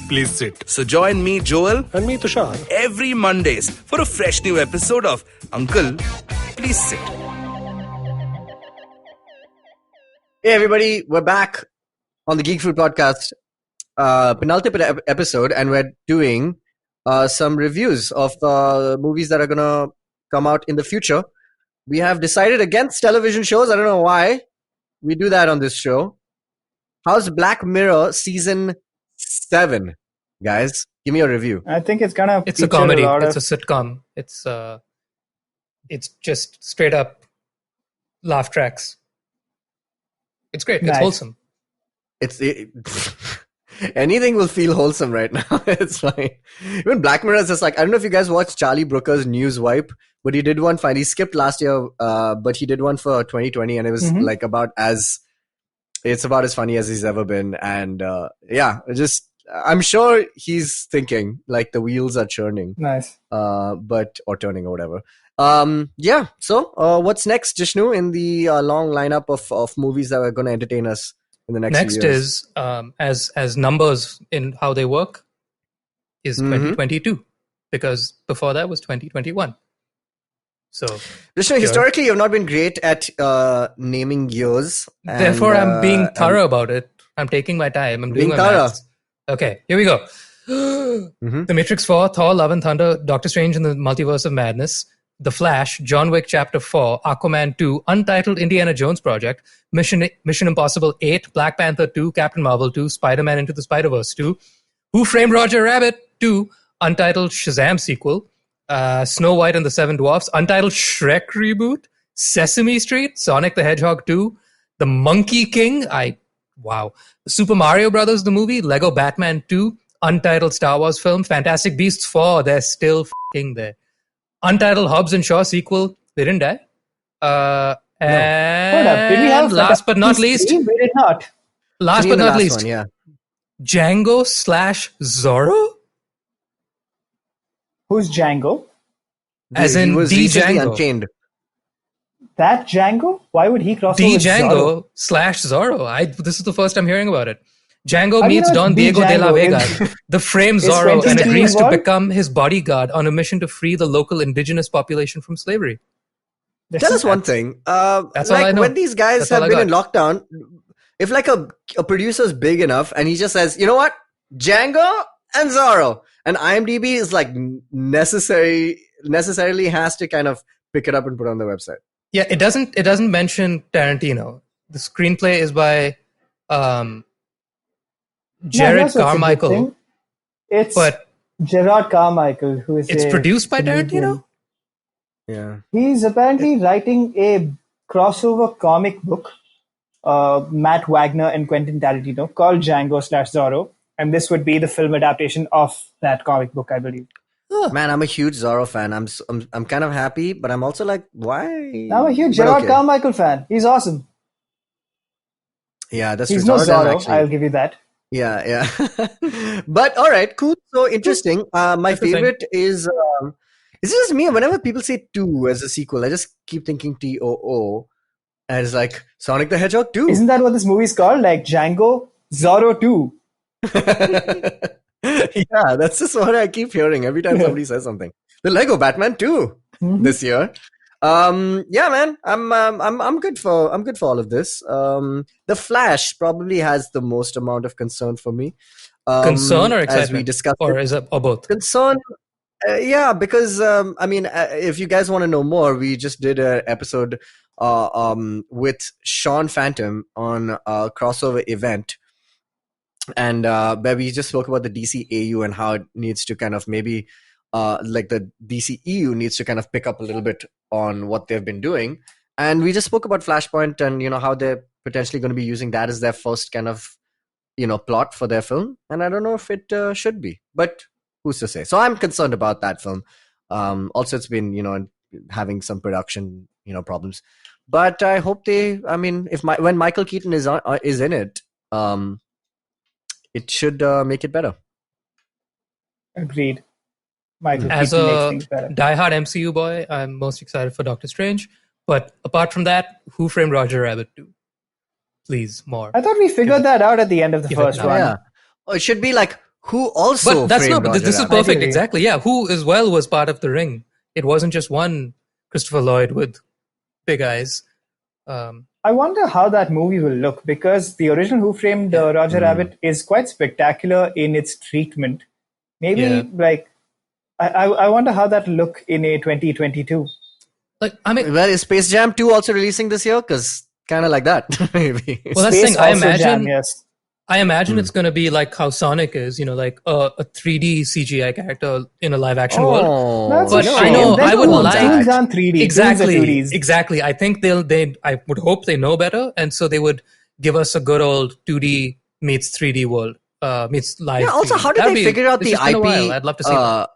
Speaker 8: please sit.
Speaker 7: So join me, Joel,
Speaker 8: And me, Tushar.
Speaker 7: every Mondays for a fresh new episode of Uncle, Please Sit.
Speaker 2: Hey everybody, we're back on the Geek Fruit podcast, penultimate episode, and we're doing some reviews of movies that are gonna come out in the future. We have decided against television shows. I don't know why we do that on this show. How's Black Mirror season 7, guys? Give me a review.
Speaker 3: I think it's gonna.
Speaker 4: It's a
Speaker 3: feature
Speaker 4: comedy.
Speaker 3: lot
Speaker 4: It's
Speaker 3: of-
Speaker 4: a sitcom. It's just straight up laugh tracks. It's great. It's
Speaker 3: Nice.
Speaker 4: wholesome.
Speaker 2: Anything will feel wholesome right now. It's fine. Even Black Mirror is just like, I don't know if you guys watched Charlie Brooker's News Wipe, but he did one fine. He skipped last year, but he did one for 2020, and it was like it's about as funny as he's ever been. And I'm sure he's thinking like the wheels are churning,
Speaker 3: Nice.
Speaker 2: or turning or whatever. So what's next, Jishnu, in the long lineup of movies that are going to entertain us in the next few
Speaker 4: Next
Speaker 2: years?
Speaker 4: is as numbers in how they work is 2022, because before that was 2021. So
Speaker 2: Vishnu, historically, you've not been great at naming years.
Speaker 4: therefore, I'm being thorough about it. I'm taking my time. I'm doing
Speaker 2: Being
Speaker 4: my
Speaker 2: thorough.
Speaker 4: maths. Okay, here we go. The Matrix 4, Thor, Love and Thunder, Doctor Strange in the Multiverse of Madness, The Flash, John Wick Chapter 4, Aquaman 2, Untitled Indiana Jones Project, Mission Impossible 8, Black Panther 2, Captain Marvel 2, Spider-Man Into the Spider-Verse 2, Who Framed Roger Rabbit 2, Untitled Shazam sequel, Snow White and the Seven Dwarfs, Untitled Shrek reboot, Sesame Street, Sonic the Hedgehog 2, The Monkey King, Super Mario Brothers the movie, Lego Batman 2, Untitled Star Wars film, Fantastic Beasts 4, they're still f***ing there. Untitled Hobbs and Shaw sequel, they didn't die. And
Speaker 3: Hold up. Did we have
Speaker 4: last but not
Speaker 3: Fantastic
Speaker 4: least,
Speaker 3: Beasts? We did not.
Speaker 4: last
Speaker 2: Three
Speaker 4: but
Speaker 2: in the
Speaker 4: not
Speaker 2: last
Speaker 4: least,
Speaker 2: one, yeah.
Speaker 4: Django / Zorro,
Speaker 3: Who's Django?
Speaker 4: as
Speaker 2: He
Speaker 4: in
Speaker 2: was
Speaker 4: D
Speaker 2: recently
Speaker 4: Django.
Speaker 2: Unchained.
Speaker 3: That Django? Why would he cross
Speaker 4: D
Speaker 3: over with Zorro?
Speaker 4: Django / Zorro. This is the first I'm hearing about it. Django
Speaker 3: How do you
Speaker 4: meets
Speaker 3: know
Speaker 4: Don
Speaker 3: it's D.
Speaker 4: Diego de la
Speaker 3: Django?
Speaker 4: Vega, the frame
Speaker 3: Is
Speaker 4: Zorro,
Speaker 3: Quentin
Speaker 4: and agrees to
Speaker 3: involved?
Speaker 4: become his bodyguard on a mission to free the local indigenous population from slavery.
Speaker 2: Tell us one thing.
Speaker 4: That's all I know.
Speaker 2: When these guys
Speaker 4: That's all
Speaker 2: have
Speaker 4: I
Speaker 2: been in lockdown, if like a producer's big enough and he just says, you know what, Django and Zorro, and IMDb is like necessarily has to kind of pick it up and put it on their website.
Speaker 4: Yeah, it doesn't mention Tarantino. The screenplay is by Jared
Speaker 3: that's what's a good
Speaker 4: Carmichael,
Speaker 3: thing. It's
Speaker 4: but
Speaker 3: Gerard Carmichael, who is
Speaker 4: it's
Speaker 3: a
Speaker 4: produced by
Speaker 3: comedian.
Speaker 4: Tarantino.
Speaker 2: Yeah.
Speaker 3: He's apparently writing a crossover comic book, Matt Wagner and Quentin Tarantino, called Django / Zorro. And this would be the film adaptation of that comic book, I believe.
Speaker 2: Man, I'm a huge Zorro fan. I'm kind of happy, but I'm also like, why?
Speaker 3: I'm a huge
Speaker 2: But
Speaker 3: Gerard
Speaker 2: okay.
Speaker 3: Carmichael fan. He's awesome.
Speaker 2: Yeah, that's
Speaker 3: He's
Speaker 2: true.
Speaker 3: no
Speaker 2: Zorro does
Speaker 3: Zorro,
Speaker 2: actually-
Speaker 3: I'll give you that.
Speaker 2: Yeah. But all right, cool. So interesting. My
Speaker 4: That's the thing.
Speaker 2: favorite is it just me? Whenever people say 2 as a sequel, I just keep thinking TOO. And it's like Sonic the Hedgehog 2.
Speaker 3: Isn't that what this movie's called? Like Django, Zorro 2.
Speaker 2: Yeah, that's just what I keep hearing every time somebody says something. The Lego Batman 2 this year. Yeah, man, I'm good for all of this. The Flash probably has the most amount of concern for me.
Speaker 4: Concern or excitement?
Speaker 2: As we discussed,
Speaker 4: or is it or both?
Speaker 2: concern. Yeah, because if you guys want to know more, we just did an episode with Sean Phantom on a crossover event, and where we just spoke about the DCAU and how it needs to kind of maybe like the DCEU needs to kind of pick up a little bit on what they've been doing. And we just spoke about Flashpoint and how they're potentially going to be using that as their first kind of plot for their film, and I don't know if it should be, but who's to say? So I'm concerned about that film. Also, it's been having some production problems, but I hope when Michael Keaton is in it, it should make it better.
Speaker 3: Agreed. Michael
Speaker 4: As
Speaker 3: Keaton makes
Speaker 4: a
Speaker 3: things better.
Speaker 4: diehard MCU boy, I'm most excited for Doctor Strange. But apart from that, Who Framed Roger Rabbit 2? Please, more.
Speaker 3: I thought we figured that out at the end of the
Speaker 4: Give it
Speaker 3: first
Speaker 4: now.
Speaker 3: one.
Speaker 2: Yeah, it should be like who also.
Speaker 4: But that's
Speaker 2: framed
Speaker 4: not. But
Speaker 2: Roger
Speaker 4: this is
Speaker 2: Rabbit.
Speaker 4: perfect.
Speaker 3: Ideally.
Speaker 4: Exactly. Yeah. Who as well was part of The Ring. It wasn't just one Christopher Lloyd with big eyes.
Speaker 3: I wonder how that movie will look, because the original Who Framed Roger Rabbit is quite spectacular in its treatment. Maybe
Speaker 4: Yeah.
Speaker 3: I wonder how that will look in a 2022.
Speaker 4: Like, I mean,
Speaker 2: Well, is Space Jam 2 also releasing this year? Because kind of like that, maybe.
Speaker 4: well, that's the
Speaker 3: Space
Speaker 4: thing. I
Speaker 3: also
Speaker 4: imagine.
Speaker 3: jam, yes.
Speaker 4: I imagine it's going to be like how Sonic is. Like a 3D CGI character in a live action world.
Speaker 3: That's
Speaker 4: But
Speaker 3: a
Speaker 4: I
Speaker 3: shame.
Speaker 4: know
Speaker 3: Then
Speaker 4: I would
Speaker 3: Toons-
Speaker 4: like
Speaker 3: Toons aren't 3D.
Speaker 4: exactly.
Speaker 3: Toons are 2Ds.
Speaker 4: Exactly. I think I would hope they know better, and so they would give us a good old 2D meets 3D world, meets live.
Speaker 2: Yeah, also,
Speaker 4: 3D.
Speaker 2: how did
Speaker 4: That'd
Speaker 2: they
Speaker 4: be-
Speaker 2: figure out
Speaker 4: it's
Speaker 2: the
Speaker 4: just been a
Speaker 2: IP?
Speaker 4: while. I'd love to see that.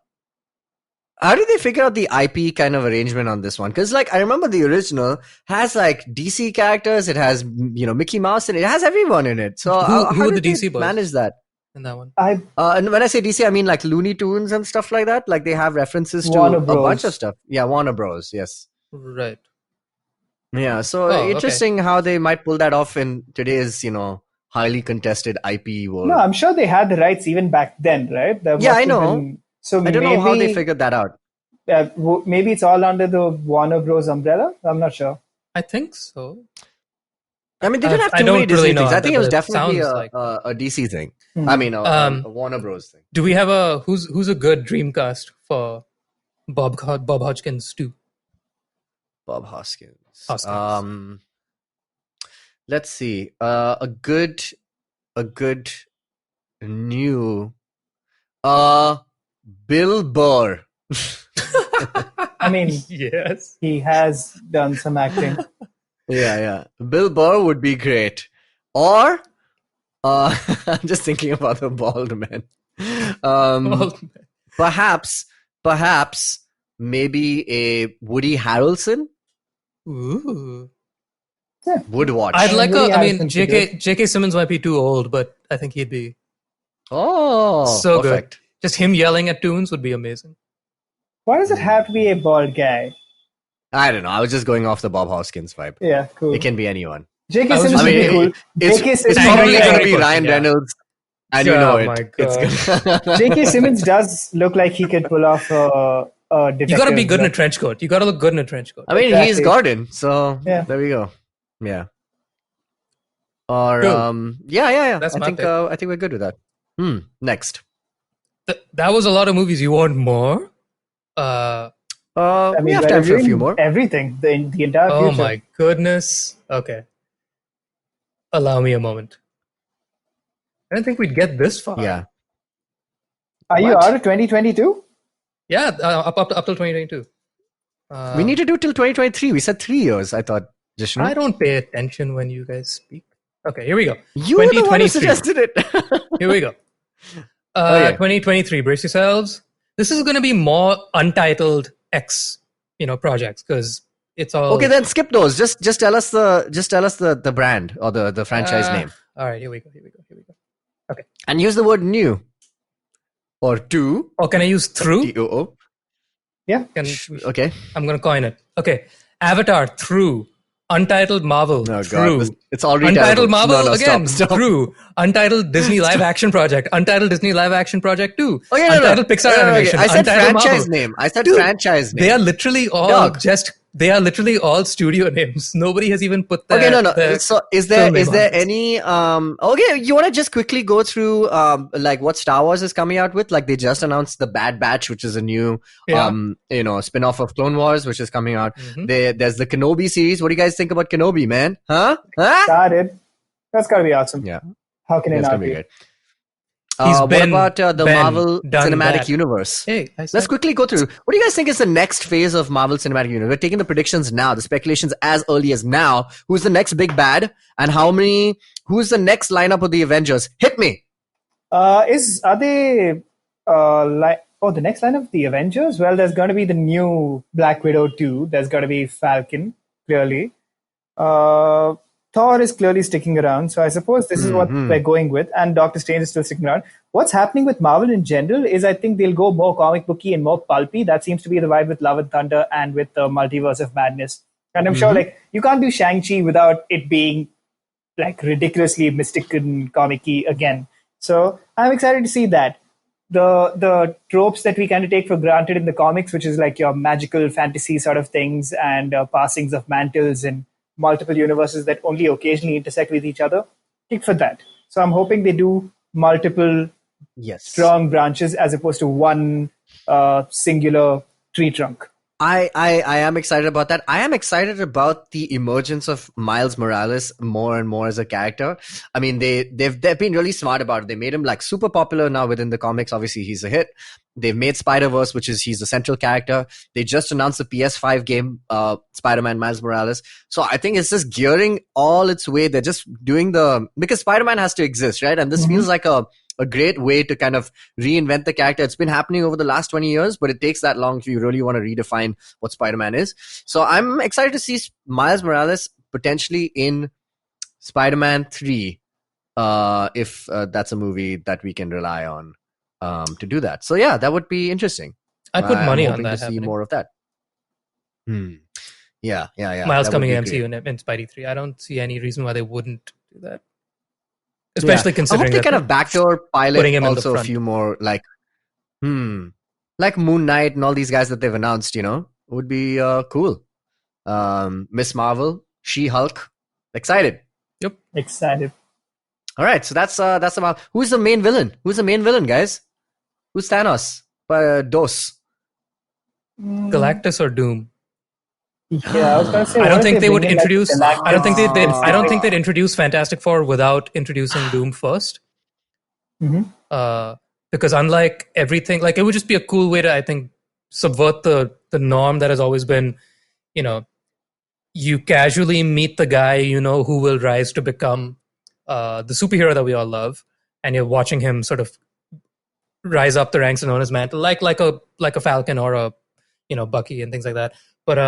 Speaker 2: How did they figure out the IP kind of arrangement on this one? Because I remember the original has DC characters, it has Mickey Mouse, and it has everyone in it. So
Speaker 4: Who
Speaker 2: how
Speaker 4: are
Speaker 2: did
Speaker 4: the
Speaker 2: they
Speaker 4: DC boys?
Speaker 2: manage that?
Speaker 4: In that one.
Speaker 2: And when I say DC, I mean like Looney Tunes and stuff like that. Like they have references to
Speaker 3: Warner
Speaker 2: a
Speaker 3: Bros.
Speaker 2: bunch of stuff. Yeah, Warner Bros. Yes.
Speaker 4: Right.
Speaker 2: Yeah. So
Speaker 4: Oh,
Speaker 2: interesting how they might pull that off in today's highly contested IP world.
Speaker 3: No, I'm sure they had the rights even back then, right? There
Speaker 2: Yeah,
Speaker 3: must
Speaker 2: I
Speaker 3: have
Speaker 2: know.
Speaker 3: been- so
Speaker 2: I don't
Speaker 3: maybe,
Speaker 2: know how they figured that out.
Speaker 3: Maybe it's all under the Warner Bros. Umbrella. I'm not sure.
Speaker 4: I think so.
Speaker 2: I mean, they didn't have
Speaker 4: I
Speaker 2: too
Speaker 4: don't
Speaker 2: many Disney
Speaker 4: really know
Speaker 2: things. I
Speaker 4: that,
Speaker 2: think it was
Speaker 4: but it
Speaker 2: definitely
Speaker 4: sounds
Speaker 2: a,
Speaker 4: like-
Speaker 2: a DC thing.
Speaker 3: Hmm.
Speaker 2: I mean, a Warner Bros. thing.
Speaker 4: Do we have who's a good Dreamcast for Bob Hodgkins too?
Speaker 2: Bob Hoskins. Let's see. A good new Bill Burr.
Speaker 3: I mean,
Speaker 4: Yes.
Speaker 3: he has done some acting.
Speaker 2: Yeah. Bill Burr would be great. Or I'm just thinking about the bald man. Perhaps maybe a Woody Harrelson
Speaker 4: Ooh.
Speaker 2: would watch.
Speaker 4: I'd like
Speaker 3: Woody
Speaker 4: I mean,
Speaker 3: Harrelson's good.
Speaker 4: J.K. Simmons might be too old, but I think he'd be
Speaker 2: Oh,
Speaker 4: so
Speaker 2: perfect.
Speaker 4: good. Just him yelling at tunes would be amazing.
Speaker 3: Why does it have to be a bald guy?
Speaker 2: I don't know. I was just going off the Bob Hoskins vibe.
Speaker 3: Yeah, cool.
Speaker 2: It can be anyone.
Speaker 3: J.K.
Speaker 4: I was
Speaker 3: Simmons
Speaker 4: just-
Speaker 3: would
Speaker 4: I
Speaker 3: be
Speaker 4: mean,
Speaker 3: cool.
Speaker 2: It's
Speaker 3: J.K.
Speaker 2: it's
Speaker 3: Simmons,
Speaker 2: probably
Speaker 4: Yeah.
Speaker 2: going to be
Speaker 4: Yeah.
Speaker 2: Ryan
Speaker 4: Yeah.
Speaker 2: Reynolds, and you
Speaker 4: Oh
Speaker 2: know it.
Speaker 4: my
Speaker 2: It's
Speaker 4: God.
Speaker 2: gonna
Speaker 3: J.K. Simmons does look like he could pull off a detective.
Speaker 4: You got to be good in a trench coat. You got to look good in a trench coat.
Speaker 2: I mean, he's
Speaker 3: Exactly.
Speaker 2: Gordon, so
Speaker 3: Yeah.
Speaker 2: there we go. Yeah. Or
Speaker 4: Cool.
Speaker 2: yeah.
Speaker 4: That's
Speaker 2: I
Speaker 4: my
Speaker 2: think
Speaker 4: pick.
Speaker 2: I think we're good with that. Next.
Speaker 4: That was a lot of movies. You want more?
Speaker 3: I
Speaker 2: We
Speaker 3: mean,
Speaker 2: have
Speaker 3: we're
Speaker 2: time for a
Speaker 3: reviewing
Speaker 2: few more.
Speaker 3: Everything, the entire
Speaker 4: Oh
Speaker 3: future.
Speaker 4: my goodness. Okay. Allow me a moment. I didn't think we'd get this far.
Speaker 2: Yeah.
Speaker 3: Are you
Speaker 2: What?
Speaker 3: out of 2022?
Speaker 4: Yeah, up till 2022.
Speaker 2: We need to do till 2023. We said 3 years, I thought, Jishnu.
Speaker 4: I don't pay attention when you guys speak. Okay, here we go.
Speaker 2: You were the one who
Speaker 4: 2023.
Speaker 2: suggested it.
Speaker 4: Here we go.
Speaker 2: Okay.
Speaker 4: 2023. Brace yourselves. This is going to be more untitled X, projects because it's all
Speaker 2: Okay, then skip those. Just tell us the brand or the franchise name.
Speaker 4: All right, here we go. Okay.
Speaker 2: And use the word new. Or two.
Speaker 4: Or can I use through?
Speaker 2: T-O-O.
Speaker 3: Yeah.
Speaker 2: Okay.
Speaker 4: I'm going to coin it. Okay. Avatar through. Untitled Marvel
Speaker 2: Oh
Speaker 4: through.
Speaker 2: God, it's already
Speaker 4: Untitled
Speaker 2: terrible.
Speaker 4: Marvel
Speaker 2: No,
Speaker 4: again
Speaker 2: stop.
Speaker 4: through. Untitled Disney live action project. Untitled Disney live action project 2.
Speaker 2: Okay,
Speaker 4: Untitled Pixar animation.
Speaker 2: I said
Speaker 4: Untitled
Speaker 2: franchise
Speaker 4: Marvel.
Speaker 2: name. I said
Speaker 4: Dude,
Speaker 2: franchise name.
Speaker 4: They are literally all
Speaker 2: Dog.
Speaker 4: they are literally all studio names. Nobody has even put their,
Speaker 2: Okay, no.
Speaker 4: their
Speaker 2: So is there
Speaker 4: film name on it.
Speaker 2: any okay, you want to just quickly go through like what Star Wars is coming out with? Like they just announced the Bad Batch, which is a new spin-off of Clone Wars, which is coming out.
Speaker 4: Mhm.
Speaker 2: There's the Kenobi series. What do you guys think about Kenobi, man? Huh?
Speaker 3: Started. That's gotta be awesome.
Speaker 2: Yeah.
Speaker 3: How can it
Speaker 2: It's
Speaker 3: not
Speaker 2: gonna be
Speaker 3: be?
Speaker 2: great.
Speaker 4: He's
Speaker 2: What
Speaker 4: been-
Speaker 2: about the
Speaker 4: been
Speaker 2: Marvel
Speaker 4: done
Speaker 2: Cinematic
Speaker 4: that.
Speaker 2: Universe?
Speaker 4: Hey, I said-
Speaker 2: Let's quickly go through. What do you guys think is the next phase of Marvel Cinematic Universe? We're taking the predictions now, the speculations as early as now. Who's the next big bad, and how many Who's the next lineup of the Avengers? Hit me.
Speaker 3: Are they the next line of the Avengers? Well, there's going to be the new Black Widow 2. There's going to be Falcon, clearly. Thor is clearly sticking around, so I suppose this is what we're going with, and Doctor Strange is still sticking around. What's happening with Marvel in general is I think they'll go more comic booky and more pulpy. That seems to be the vibe with Love and Thunder and with the Multiverse of Madness. And I'm sure you can't do Shang-Chi without it being ridiculously mystic and comic-y again. So I'm excited to see that. The tropes that we kind of take for granted in the comics, which is like your magical fantasy sort of things and passings of mantles and multiple universes that only occasionally intersect with each other, kick for that. So I'm hoping they do multiple strong branches as opposed to one singular tree trunk.
Speaker 2: I am excited about that. I am excited about the emergence of Miles Morales more and more as a character. I mean, they've been really smart about it. They made him super popular now within the comics. Obviously, he's a hit. They've made Spider-Verse, he's a central character. They just announced the PS5 game, Spider-Man Miles Morales. So I think it's just gearing all its way. They're just doing because Spider-Man has to exist, right? And this feels like a great way to kind of reinvent the character. It's been happening over the last 20 years, but it takes that long if you really want to redefine what Spider-Man is. So I'm excited to see Miles Morales potentially in Spider-Man 3, if that's a movie that we can rely on to do that. So yeah, that would be interesting.
Speaker 4: I'd put money on
Speaker 2: to
Speaker 4: that.
Speaker 2: see more of that. Yeah.
Speaker 4: Miles coming MCU in Spidey 3. I don't see any reason why they wouldn't do that. Especially considering
Speaker 2: I hope they kind of backdoor pilot also a few more like Moon Knight and all these guys that they've announced, would be cool. Miss Marvel, She-Hulk, excited.
Speaker 4: Yep,
Speaker 3: excited.
Speaker 2: All right, so that's about who's the main villain? Who's the main villain, guys? Who's Thanos? Dos.
Speaker 4: Galactus or Doom?
Speaker 3: Yeah, I was going to say.
Speaker 4: I don't think they would introduce. I don't think they'd introduce Fantastic Four without introducing Doom first. Because unlike everything, it would just be a cool way to, I think, subvert the norm that has always been, you casually meet the guy who will rise to become the superhero that we all love, and you're watching him sort of rise up the ranks and on his mantle, like a Falcon or a Bucky and things like that. But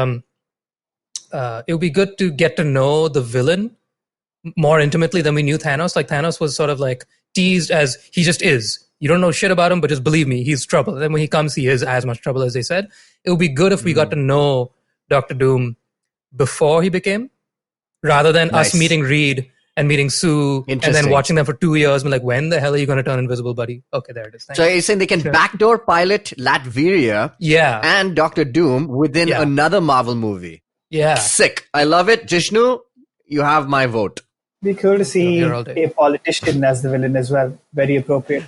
Speaker 4: it would be good to get to know the villain more intimately than we knew Thanos. Thanos was sort of teased as he just is. You don't know shit about him, but just believe me, he's trouble. And then when he comes, he is as much trouble as they said. It would be good if we got to know Doctor Doom before he became, rather than us meeting Reed and meeting Sue and then watching them for 2 years and when the hell are you going to turn invisible, buddy? Okay, there it is.
Speaker 2: So you're saying they can backdoor pilot Latveria and Doctor Doom within another Marvel movie.
Speaker 4: Yeah.
Speaker 2: Sick. I love it. Jishnu, you have my vote.
Speaker 3: Be cool to see a politician as the villain as well. Very appropriate.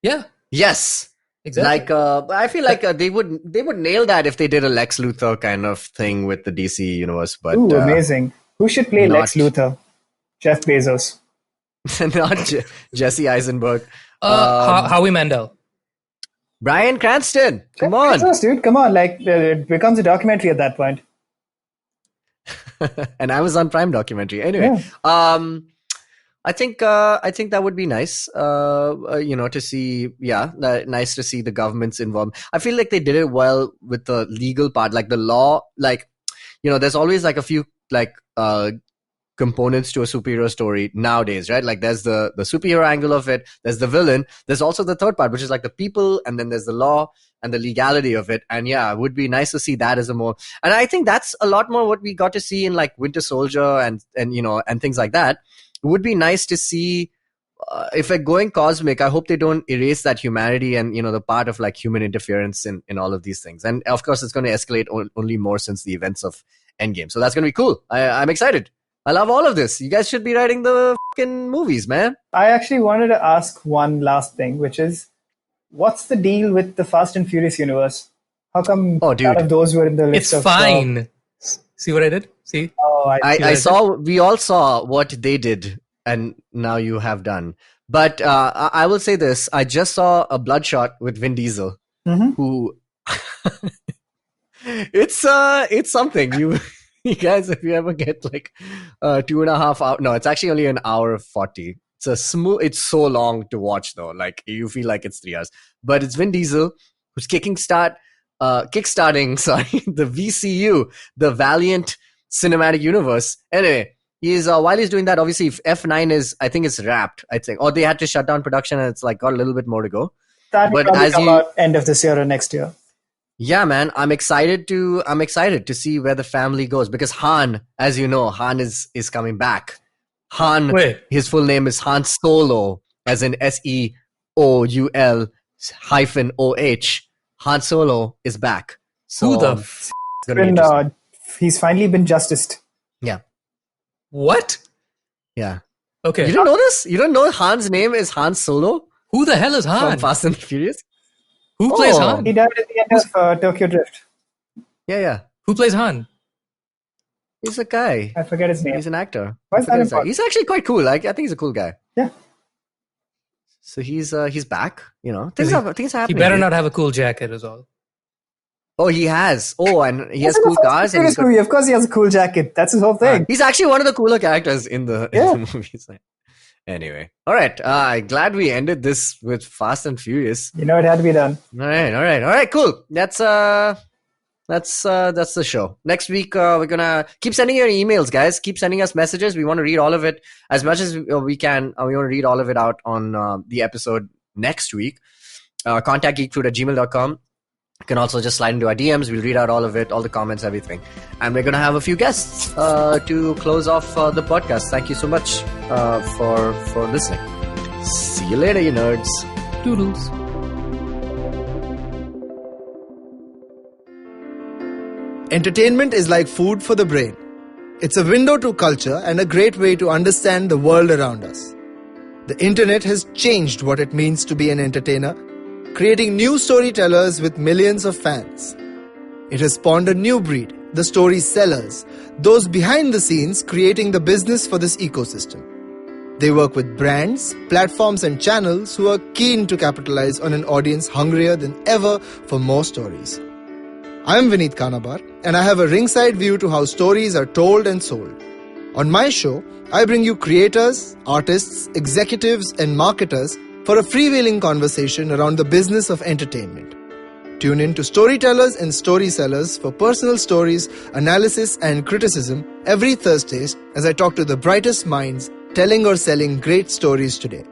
Speaker 4: Yeah.
Speaker 2: Yes.
Speaker 4: Exactly.
Speaker 2: I feel like they would nail that if they did a Lex Luthor kind of thing with the DC universe. But
Speaker 3: amazing. Who should play Lex Luthor? Jeff Bezos.
Speaker 2: Not Jesse Eisenberg.
Speaker 4: Howie Mandel.
Speaker 2: Bryan Cranston. Come on.
Speaker 3: Bezos, dude. Come on. It becomes a documentary at that point.
Speaker 2: An Amazon Prime documentary. Anyway, I think that would be nice. To see. Nice to see the government's involved. I feel like they did it well with the legal part, the law. There's always a few components to a superhero story nowadays, right? There's the superhero angle of it. There's the villain. There's also the third part, which is the people, and then there's the law and the legality of it. And it would be nice to see that as a more. And I think that's a lot more what we got to see in Winter Soldier and things like that. It would be nice to see if we're going cosmic. I hope they don't erase that humanity and the part of human interference in all of these things. And of course, it's going to escalate only more since the events of Endgame. So that's going to be cool. I'm excited. I love all of this. You guys should be writing the fucking movies, man.
Speaker 3: I actually wanted to ask one last thing, which is, what's the deal with the Fast and Furious universe? How come none of those were in the list?
Speaker 4: It's fine. See what I did? See?
Speaker 3: Oh,
Speaker 2: I saw. We all saw what they did, and now you have done. But I will say this: I just saw a Bloodshot with Vin Diesel, who it's something. You guys, if you ever get like 2.5 hours, no, it's actually only an hour 40. It's so long to watch though. Like you feel like it's 3 hours, but it's Vin Diesel who's kickstarting, the VCU, the Valiant Cinematic Universe. Anyway, he's while he's doing that, obviously F9 is, I think it's wrapped, I think, or they had to shut down production and it's like got a little bit more to go.
Speaker 3: That will probably come out end of this year or next year.
Speaker 2: Yeah, man, I'm excited to see where the family goes because Han, as you know, Han is coming back. Han, his full name is Han Solo, as in SEOUL-OH. Han Solo is back. So
Speaker 3: he's finally been justiced.
Speaker 2: Yeah.
Speaker 4: What?
Speaker 2: Yeah.
Speaker 4: Okay.
Speaker 2: You didn't know this? You don't know Han's name is Han Solo?
Speaker 4: Who the hell is Han?
Speaker 2: From Fast and Furious?
Speaker 4: Who plays Han?
Speaker 3: He died at the end of Tokyo Drift.
Speaker 2: Yeah.
Speaker 4: Who plays Han?
Speaker 2: He's a guy.
Speaker 3: I forget his name.
Speaker 2: He's an actor.
Speaker 3: Why is that important?
Speaker 2: He's actually quite cool. I think he's a cool guy.
Speaker 3: Yeah.
Speaker 2: So he's back. You know, things are happening.
Speaker 4: He better not have a cool jacket, is all.
Speaker 2: Oh, he has. Oh, and he has cool cars.
Speaker 3: And movie. Of course, he has a cool jacket. That's his whole thing.
Speaker 2: He's actually one of the cooler characters in the movies. Anyway, all right. Glad we ended this with Fast and Furious.
Speaker 3: You know, it had to be done.
Speaker 2: All right. Cool. That's the show. Next week, we're gonna keep sending your emails, guys. Keep sending us messages. We want to read all of it as much as we can. We want to read all of it out on the episode next week. Contact geekfruit@gmail.com. You can also just slide into our DMs. We'll read out all of it, all the comments, everything. And we're going to have a few guests to close off the podcast. Thank you so much for listening. See you later, you nerds.
Speaker 4: Doodles.
Speaker 9: Entertainment is like food for the brain. It's a window to culture and a great way to understand the world around us. The internet has changed what it means to be an entertainer, creating new storytellers with millions of fans. It has spawned a new breed, the story sellers, those behind the scenes creating the business for this ecosystem. They work with brands, platforms and channels who are keen to capitalize on an audience hungrier than ever for more stories. I'm Vineet Kanabar, and I have a ringside view to how stories are told and sold. On my show, I bring you creators, artists, executives and marketers for a freewheeling conversation around the business of entertainment. Tune in to Storytellers and Story Sellers for personal stories, analysis and criticism every Thursdays as I talk to the brightest minds telling or selling great stories today.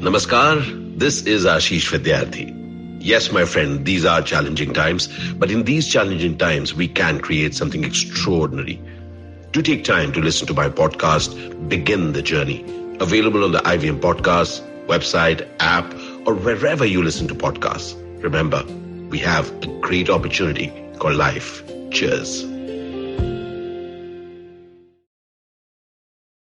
Speaker 10: Namaskar, this is Ashish Vidyarthi. Yes, my friend, these are challenging times, but in these challenging times, we can create something extraordinary. Do take time to listen to my podcast, Begin the Journey. Available on the IVM Podcast, website, app, or wherever you listen to podcasts. Remember, we have a great opportunity called life. Cheers.